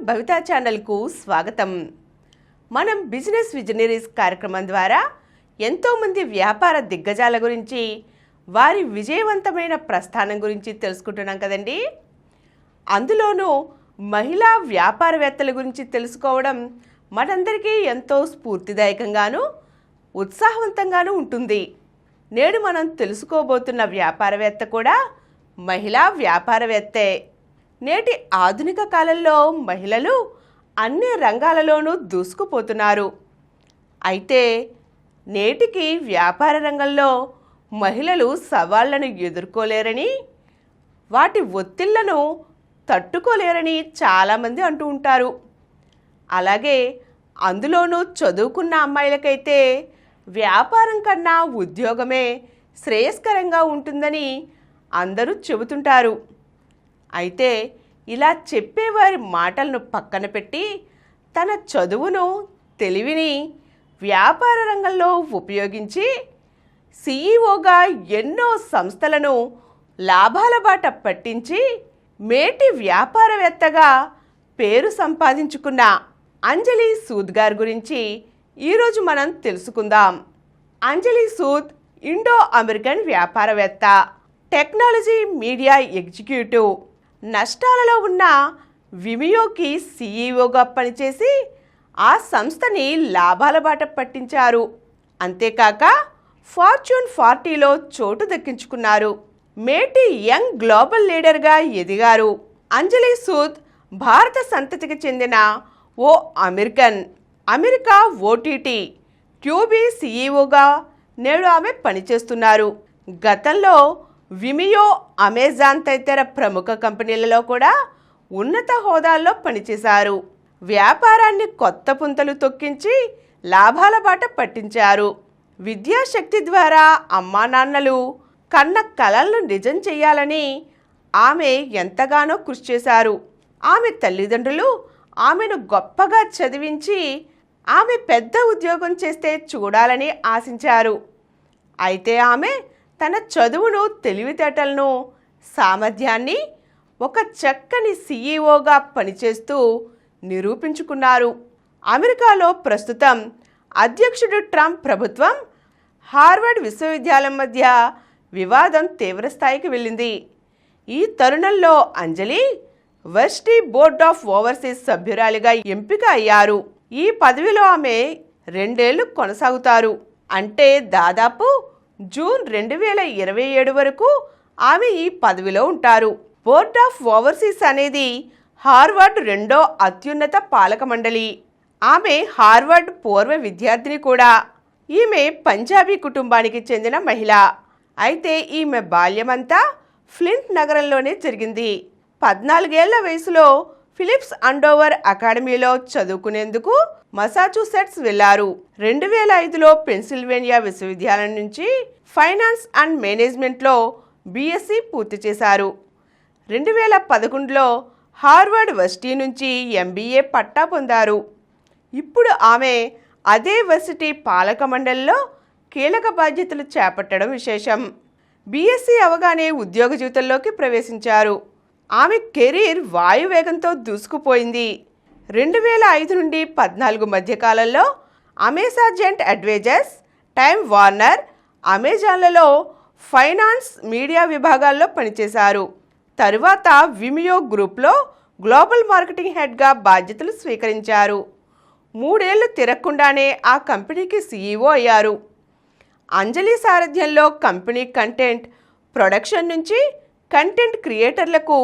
భవితా ఛానల్కు స్వాగతం. మనం బిజినెస్ విజనరీస్ కార్యక్రమం ద్వారా ఎంతోమంది వ్యాపార దిగ్గజాల గురించి, వారి విజయవంతమైన ప్రస్థానం గురించి తెలుసుకుంటున్నాం కదండి. అందులోనూ మహిళా వ్యాపారవేత్తల గురించి తెలుసుకోవడం మనందరికీ ఎంతో స్ఫూర్తిదాయకంగాను ఉత్సాహవంతంగాను ఉంటుంది. నేడు మనం తెలుసుకోబోతున్న వ్యాపారవేత్త కూడా మహిళా వ్యాపారవేత్తే. నేటి ఆధునిక కాలంలో మహిళలు అన్ని రంగాలలోనూ దూసుకుపోతున్నారు. అయితే నేటికి వ్యాపార రంగంలో మహిళలు సవాళ్లను ఎదుర్కోలేరని, వాటి ఒత్తిళ్లను తట్టుకోలేరని చాలామంది అంటూ ఉంటారు. అలాగే అందులోనూ చదువుకున్న అమ్మాయిలకైతే వ్యాపారం కన్నా ఉద్యోగమే శ్రేయస్కరంగా ఉంటుందని అందరూ చెబుతుంటారు. అయితే ఇలా చెప్పేవారి మాటలను పక్కన పెట్టి తన చదువును, తెలివిని వ్యాపార రంగంలో ఉపయోగించి సీఈఓగా ఎన్నో సంస్థలను లాభాల బాట పట్టించి మేటి వ్యాపారవేత్తగా పేరు సంపాదించుకున్న అంజలి సూద్ గారి గురించి ఈరోజు మనం తెలుసుకుందాం. అంజలి సూద్ ఇండో అమెరికన్ వ్యాపారవేత్త, టెక్నాలజీ మీడియా ఎగ్జిక్యూటివ్. నష్టాలలో ఉన్న విమియోకి సీఈఓగా పనిచేసి ఆ సంస్థని లాభాల బాట పట్టించారు. అంతేకాక ఫార్చ్యూన్ 40లో చోటు దక్కించుకున్నారు. మేటి యంగ్ గ్లోబల్ లీడర్గా ఎదిగారు. అంజలి సూద్ భారత సంతతికి చెందిన ఓ అమెరికా ఓటీటీ ట్యూబీ సీఈఓగా నేడు ఆమె పనిచేస్తున్నారు. గతంలో విమియో, అమెజాన్ తదితర ప్రముఖ కంపెనీలలో కూడా ఉన్నత హోదాల్లో పనిచేశారు. వ్యాపారాన్ని కొత్త పుంతలు తొక్కించి లాభాల బాట పట్టించారు. విద్యాశక్తి ద్వారా అమ్మా నాన్నలు కన్న కలలను నిజం చేయాలని ఆమె ఎంతగానో కృషి చేశారు. ఆమె తల్లిదండ్రులు ఆమెను గొప్పగా చదివించి ఆమె పెద్ద ఉద్యోగం చేస్తే చూడాలని ఆశించారు. అయితే ఆమె తన చదువును, తెలివితేటలను, సామర్థ్యాన్ని ఒక చక్కని సీఈఓగా పనిచేస్తూ నిరూపించుకున్నారు. అమెరికాలో ప్రస్తుతం అధ్యక్షుడు ట్రంప్ ప్రభుత్వం, హార్వర్డ్ విశ్వవిద్యాలయం మధ్య వివాదం తీవ్రస్థాయికి వెళ్ళింది. ఈ తరుణంలో అంజలి వర్సిటీ బోర్డ్ ఆఫ్ ఓవర్సీస్ సభ్యురాలిగా ఎంపిక అయ్యారు. ఈ పదవిలో ఆమె 2 ఏళ్లు కొనసాగుతారు. అంటే దాదాపు జూన్ 2027 వరకు ఆమె ఈ పదవిలో ఉంటారు. బోర్డ్ ఆఫ్ ఓవర్సీస్ అనేది హార్వర్డ్ 2వ అత్యున్నత పాలక మండలి. ఆమె హార్వర్డ్ పూర్వ విద్యార్థిని కూడా. ఈమె పంజాబీ కుటుంబానికి చెందిన మహిళ. అయితే ఈమె బాల్యమంతా ఫ్లింట్ నగరంలోనే జరిగింది. 14 ఏళ్ల వయసులో ఫిలిప్స్ అండోవర్ అకాడమీలో చదువుకునేందుకు మసాచుసెట్స్ వెళ్లారు. 2005లో పెన్సిల్వేనియా విశ్వవిద్యాలయం నుంచి ఫైనాన్స్ అండ్ మేనేజ్మెంట్లో బీఎస్సీ పూర్తి చేశారు. 2011లో హార్వర్డ్ వర్సిటీ నుంచి ఎంబీఏ పట్టా పొందారు. ఇప్పుడు ఆమె అదే వర్సిటీ పాలక మండలిలో కీలక బాధ్యతలు చేపట్టడం విశేషం. బీఎస్సీ అవగానే ఉద్యోగ జీవితంలోకి ప్రవేశించారు. ఆమె కెరీర్ వాయువేగంతో దూసుకుపోయింది. 2005 నుండి 14 మధ్యకాలంలో అమెజాన్ అడ్వైజర్స్, టైమ్ వార్నర్, అమెజాన్లలో ఫైనాన్స్, మీడియా విభాగాల్లో పనిచేశారు. తరువాత విమియో గ్రూప్లో గ్లోబల్ మార్కెటింగ్ హెడ్గా బాధ్యతలు స్వీకరించారు. 3 ఏళ్లు తిరగకుండానే ఆ కంపెనీకి సీఈఓ అయ్యారు. అంజలి సారథ్యంలో కంపెనీ కంటెంట్ ప్రొడక్షన్ నుంచి కంటెంట్ క్రియేటర్లకు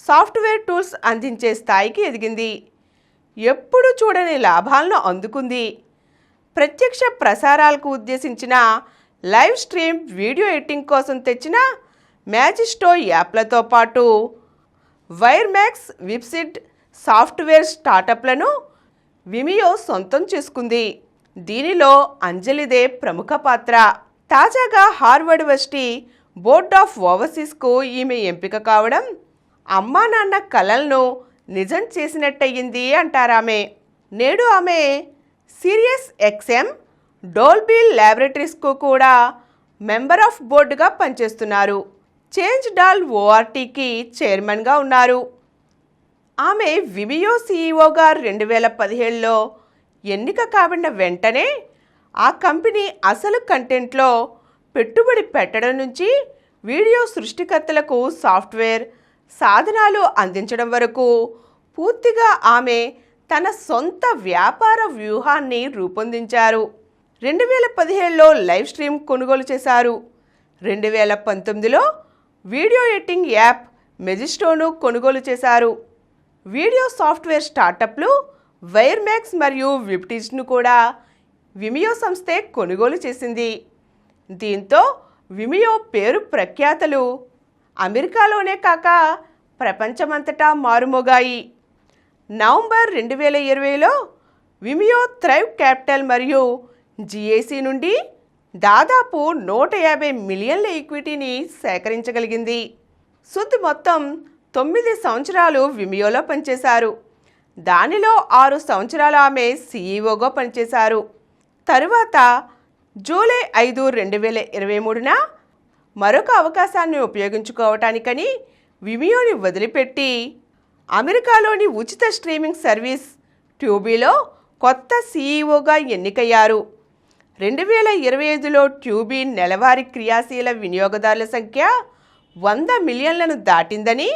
సాఫ్ట్వేర్ టూల్స్ అందించే స్థాయికి ఎదిగింది. ఎప్పుడు చూడని లాభాలను అందుకుంది. ప్రత్యక్ష ప్రసారాలకు ఉద్దేశించిన లైవ్ స్ట్రీమ్ వీడియో ఎడిటింగ్ కోసం తెచ్చిన మ్యాజిస్టో యాప్లతో పాటు వైర్మాక్స్, విప్సిడ్ సాఫ్ట్వేర్ స్టార్టప్లను విమియో సొంతం చేసుకుంది. దీనిలో అంజలిదే ప్రముఖ పాత్ర. తాజాగా హార్వర్డ్ వర్సిటీ బోర్డ్ ఆఫ్ ఓవర్సీస్కు ఈమె ఎంపిక కావడం అమ్మా నాన్న కలలను నిజం చేసినట్టయింది అంటారామె. నేడు ఆమె సిరియస్ ఎక్స్ఎం, డోల్బీ ల్యాబొరేటరీస్కు కూడా మెంబర్ ఆఫ్ బోర్డుగా పనిచేస్తున్నారు. చేంజ్ డాల్ ఓఆర్టీకి చైర్మన్గా ఉన్నారు. ఆమె విమియో సీఈఓగా 2017లో ఎన్నిక కాబడిన వెంటనే ఆ కంపెనీ అసలు కంటెంట్లో పెట్టుబడి పెట్టడం నుంచి వీడియో సృష్టికర్తలకు సాఫ్ట్వేర్ సాధనాలు అందించడం వరకు పూర్తిగా ఆమె తన సొంత వ్యాపార వ్యూహాన్ని రూపొందించారు. 2017లో లైవ్ స్ట్రీమ్ కొనుగోలు చేశారు. 2019లో వీడియో ఎడిటింగ్ యాప్ మెజిస్టోను కొనుగోలు చేశారు. వీడియో సాఫ్ట్వేర్ స్టార్టప్లు వైర్మాక్స్ మరియు విప్టీజ్ను కూడా విమియో సంస్థే కొనుగోలు చేసింది. దీంతో విమియో పేరు ప్రఖ్యాతలు అమెరికాలోనే కాక ప్రపంచమంతటా మారుమోగాయి. నవంబర్ 2020లో విమియో థ్రైవ్ క్యాపిటల్ మరియు జిఏసి నుండి దాదాపు 150 మిలియన్ల ఈక్విటీని సేకరించగలిగింది. సుద్ మొత్తం 9 సంవత్సరాలు విమియోలో పనిచేశారు. దానిలో 6 సంవత్సరాలు ఆమె సీఈఓగా పనిచేశారు. తరువాత జూలై 5, 2023న మరొక అవకాశాన్ని ఉపయోగించుకోవటానికని విమియోని వదిలిపెట్టి అమెరికాలోని ఉచిత స్ట్రీమింగ్ సర్వీస్ ట్యూబీలో కొత్త సీఈఓగా ఎన్నికయ్యారు. 2025లో ట్యూబీ నెలవారీ క్రియాశీల వినియోగదారుల సంఖ్య 100 మిలియన్లను దాటిందని,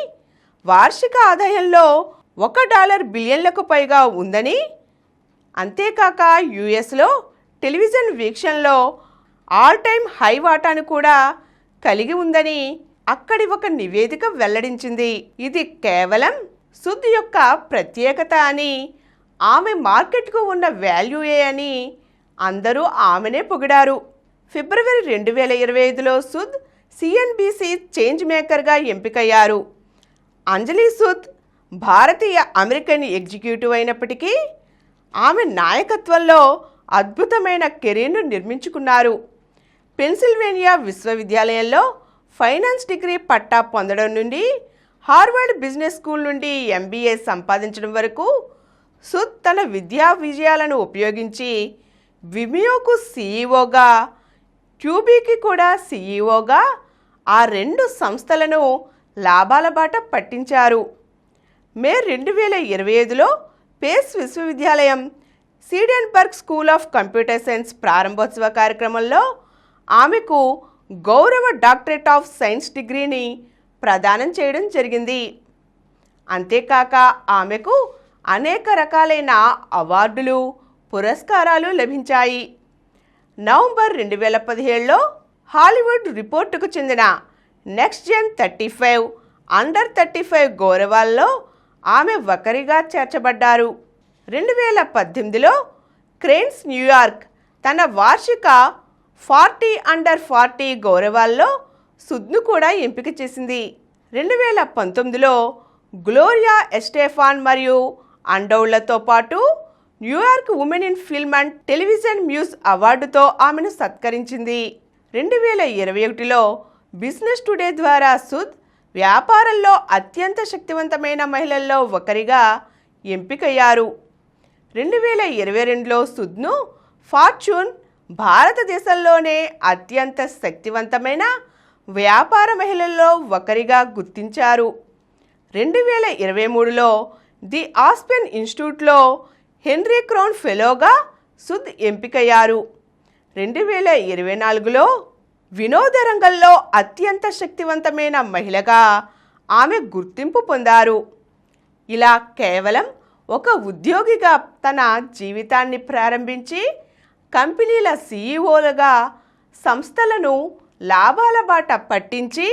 వార్షిక ఆదాయంలో $1 బిలియన్లకు పైగా ఉందని, అంతేకాక యుఎస్లో టెలివిజన్ వీక్షణలో ఆల్ టైమ్ హై వాటాను కూడా కలిగి ఉందని అక్కడి ఒక నివేదిక వెల్లడించింది. ఇది కేవలం సుద్ యొక్క ప్రత్యేకత అని, ఆమె మార్కెట్కు ఉన్న వాల్యూయే అని అందరూ ఆమెనే పొగిడారు. ఫిబ్రవరి 2025లో సుద్ సిఎన్బిసి చేంజ్ మేకర్గా ఎంపికయ్యారు. అంజలి సుద్ భారతీయ అమెరికన్ ఎగ్జిక్యూటివ్ అయినప్పటికీ ఆమె నాయకత్వంలో అద్భుతమైన కెరీర్ను నిర్మించుకున్నారు. పెన్సిల్వేనియా విశ్వవిద్యాలయంలో ఫైనాన్స్ డిగ్రీ పట్టా పొందడం నుండి హార్వర్డ్ బిజినెస్ స్కూల్ నుండి ఎంబీఏ సంపాదించడం వరకు సుద్ తన విద్యా విజయాలను ఉపయోగించి విమియోకు సీఈఓగా, ట్యూబీకి కూడా సీఈఓగా ఆ 2 సంస్థలను లాభాల బాట పట్టించారు. మే 2025లో పేస్ విశ్వవిద్యాలయం సీడెన్బర్గ్ స్కూల్ ఆఫ్ కంప్యూటర్ సైన్స్ ప్రారంభోత్సవ కార్యక్రమంలో ఆమెకు గౌరవ డాక్టరేట్ ఆఫ్ సైన్స్ డిగ్రీని ప్రదానం చేయడం జరిగింది. అంతేకాక ఆమెకు అనేక రకాలైన అవార్డులు, పురస్కారాలు లభించాయి. నవంబర్ 2017లో హాలీవుడ్ రిపోర్టుకు చెందిన నెక్స్ట్ జెన్ 35 అండర్ 35 గౌరవాల్లో ఆమె ఒకరిగా చేర్చబడ్డారు. 2018లో క్రెయిన్స్ న్యూయార్క్ తన వార్షిక 40 అండర్ 40 గౌరవాల్లో సుద్ను కూడా ఎంపిక చేసింది. 2019లో గ్లోరియా ఎస్టెఫాన్ మరియు అండౌళ్లతో పాటు New York women in film and television Muse అవార్డుతో ఆమెను సత్కరించింది. 2021లో బిజినెస్ టుడే ద్వారా సుద్ వ్యాపారంలో అత్యంత శక్తివంతమైన మహిళల్లో ఒకరిగా ఎంపికయ్యారు. 2022లో సుద్ను ఫార్చ్యూన్ భారతదేశంలోనే అత్యంత శక్తివంతమైన వ్యాపార మహిళల్లో ఒకరిగా గుర్తించారు. 2023లో ది ఆస్పెన్ ఇన్స్టిట్యూట్లో హెన్రీ క్రౌన్ ఫెలోగా సుద్ ఎంపికయ్యారు. 2024లో వినోద రంగంలో అత్యంత శక్తివంతమైన మహిళగా ఆమె గుర్తింపు పొందారు. ఇలా కేవలం ఒక ఉద్యోగిగా తన జీవితాన్ని ప్రారంభించి కంపెనీల సీఈఓలుగా సంస్థలను లాభాల బాట పట్టించి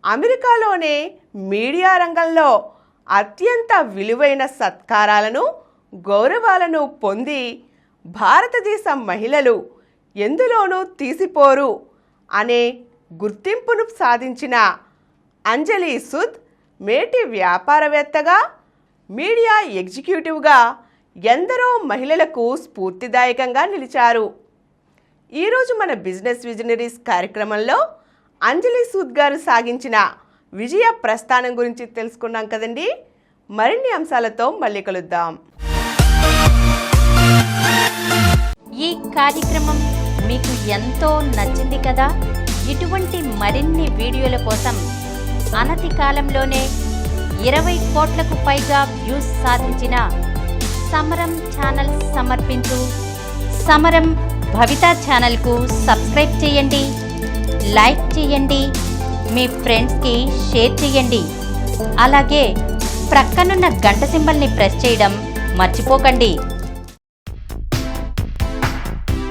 అమెరికాలోనే మీడియా రంగంలో అత్యంత విలువైన సత్కారాలను, గౌరవాలను పొంది భారతదేశ మహిళలు ఎందులోనూ తీసిపోరు అనే గుర్తింపును సాధించిన అంజలి సుద్ మేటి వ్యాపారవేత్తగా, మీడియా ఎగ్జిక్యూటివ్గా ఎందరో మహిళలకు స్ఫూర్తిదాయకంగా నిలిచారు. ఈరోజు మన బిజినెస్ విజనరీస్ కార్యక్రమంలో అంజలి సుద్ గారు సాగించిన విజయ ప్రస్థానం గురించి తెలుసుకున్నాం కదండి. మరిన్ని అంశాలతో మళ్ళీ కలుద్దాం. ఈ కార్యక్రమం మీకు ఎంతో నచ్చింది కదా. ఇటువంటి మరిన్ని వీడియోల కోసం అనతి కాలంలోనే 20 కోట్లకు పైగా వ్యూస్ సాధించిన సమరం ఛానల్ సమర్పించు సమరం భవిత ఛానల్కు సబ్స్క్రైబ్ చేయండి, లైక్ చేయండి, మీ ఫ్రెండ్స్కి షేర్ చేయండి. అలాగే ప్రక్కనున్న గంట సింబల్ని ప్రెస్ చేయడం మర్చిపోకండి.